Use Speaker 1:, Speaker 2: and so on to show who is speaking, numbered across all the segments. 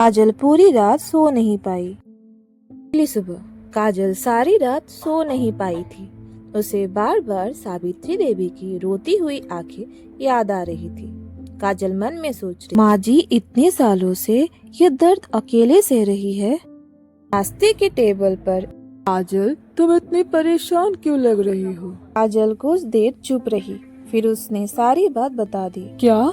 Speaker 1: काजल पूरी रात सो नहीं पाई। अगली सुबह काजल सारी रात सो नहीं पाई थी। उसे बार बार सावित्री देवी की रोती हुई आंखें याद आ रही थी। काजल मन में सोच रही, माँ जी इतने सालों से ये दर्द अकेले सह रही है। नाश्ते के टेबल पर
Speaker 2: काजल, तुम इतनी परेशान क्यों लग रही हो?
Speaker 1: काजल कुछ देर चुप रही, फिर उसने सारी बात बता दी।
Speaker 2: क्या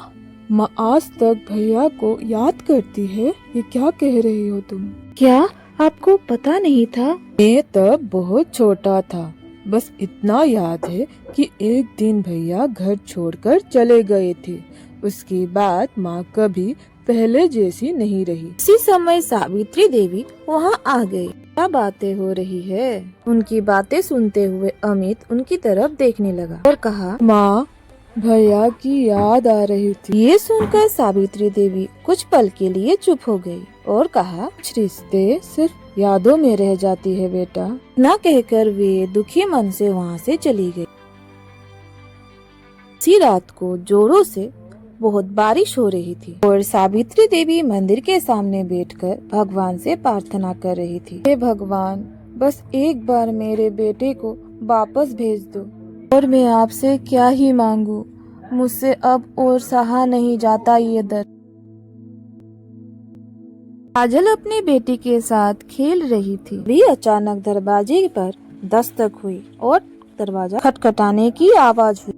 Speaker 2: माँ आज तक भैया को याद करती है? ये क्या कह रही हो तुम?
Speaker 1: क्या आपको पता नहीं था?
Speaker 2: मैं तब बहुत छोटा था, बस इतना याद है कि एक दिन भैया घर छोड़कर चले गए थे। उसके बाद माँ कभी पहले जैसी नहीं रही।
Speaker 1: इसी समय सावित्री देवी वहाँ आ गई। क्या बातें हो रही है? उनकी बातें सुनते हुए अमित उनकी तरफ देखने लगा और कहा,
Speaker 2: माँ, भैया की याद आ रही थी।
Speaker 1: ये सुनकर सावित्री देवी कुछ पल के लिए चुप हो गई और कहा,
Speaker 2: कुछ रिश्ते सिर्फ यादों में रह जाती है बेटा।
Speaker 1: ना कहकर वे दुखी मन से वहाँ से चली गई। इसी रात को जोरों से बहुत बारिश हो रही थी और सावित्री देवी मंदिर के सामने बैठकर भगवान से प्रार्थना कर रही थी।
Speaker 2: हे भगवान, बस एक बार मेरे बेटे को वापस भेज दो।
Speaker 1: और मैं आपसे क्या ही मांगू, मुझसे अब और सहा नहीं जाता ये दर्द। काजल अपनी बेटी के साथ खेल रही थी। भी अचानक दरवाजे पर दस्तक हुई और दरवाजा खटखटाने की आवाज हुई।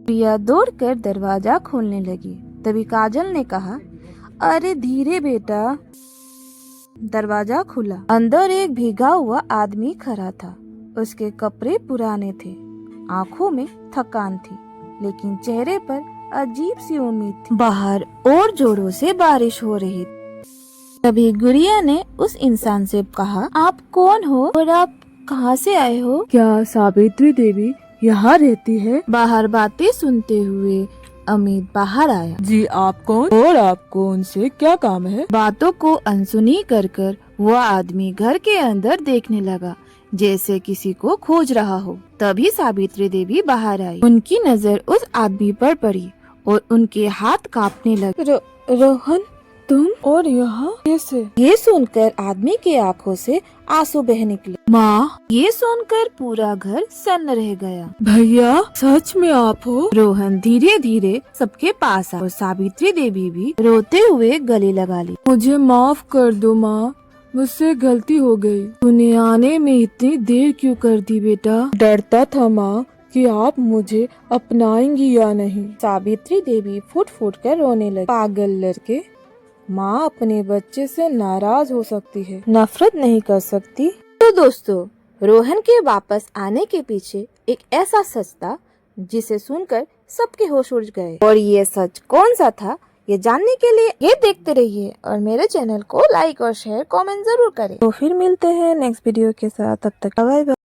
Speaker 1: प्रिया दौड़कर दरवाजा खोलने लगी। तभी काजल ने कहा, अरे धीरे बेटा। दरवाजा खुला। अंदर एक भीगा हुआ आदमी खड़ा था। उसके कपड़े पुराने थे, आंखों में थकान थी, लेकिन चेहरे पर अजीब सी उम्मीद थी। बाहर और जोरों से बारिश हो रही थी। तभी गुड़िया ने उस इंसान से कहा, आप कौन हो और आप कहाँ से आए हो?
Speaker 2: क्या सावित्री देवी यहाँ रहती है?
Speaker 1: बाहर बातें सुनते हुए अमित बाहर आया।
Speaker 2: जी, आप कौन और आपको उनसे क्या काम है?
Speaker 1: बातों को अनसुनी कर वह आदमी घर के अंदर देखने लगा, जैसे किसी को खोज रहा हो। तभी सावित्री देवी बाहर आई। उनकी नजर उस आदमी पर पड़ी और उनके हाथ कांपने लगे।
Speaker 2: रोहन, तुम और यहाँ कैसे?
Speaker 1: ये सुनकर आदमी के आंखों से आंसू बह निकले।
Speaker 2: माँ,
Speaker 1: ये सुनकर पूरा घर सन्न रह गया।
Speaker 2: भैया, सच में आप हो?
Speaker 1: रोहन धीरे धीरे सबके पास आया और सावित्री देवी भी रोते हुए गले लगा ली।
Speaker 2: मुझे माफ कर दो माँ, मुझसे गलती हो गई। तूने आने में इतनी देर क्यों कर दी बेटा? डरता था माँ कि आप मुझे अपनाएंगी या नहीं।
Speaker 1: सावित्री देवी फुट फुट कर रोने लगी।
Speaker 2: पागल लड़के, माँ अपने बच्चे से नाराज हो सकती है,
Speaker 1: नफरत नहीं कर सकती। तो दोस्तों, रोहन के वापस आने के पीछे एक ऐसा सच था जिसे सुनकर सबके होश उड़ गए। और ये सच कौन सा था, ये जानने के लिए ये देखते रहिए और मेरे चैनल को लाइक और शेयर कमेंट जरूर करें। तो फिर मिलते हैं नेक्स्ट वीडियो के साथ। तब तक बाय बाय।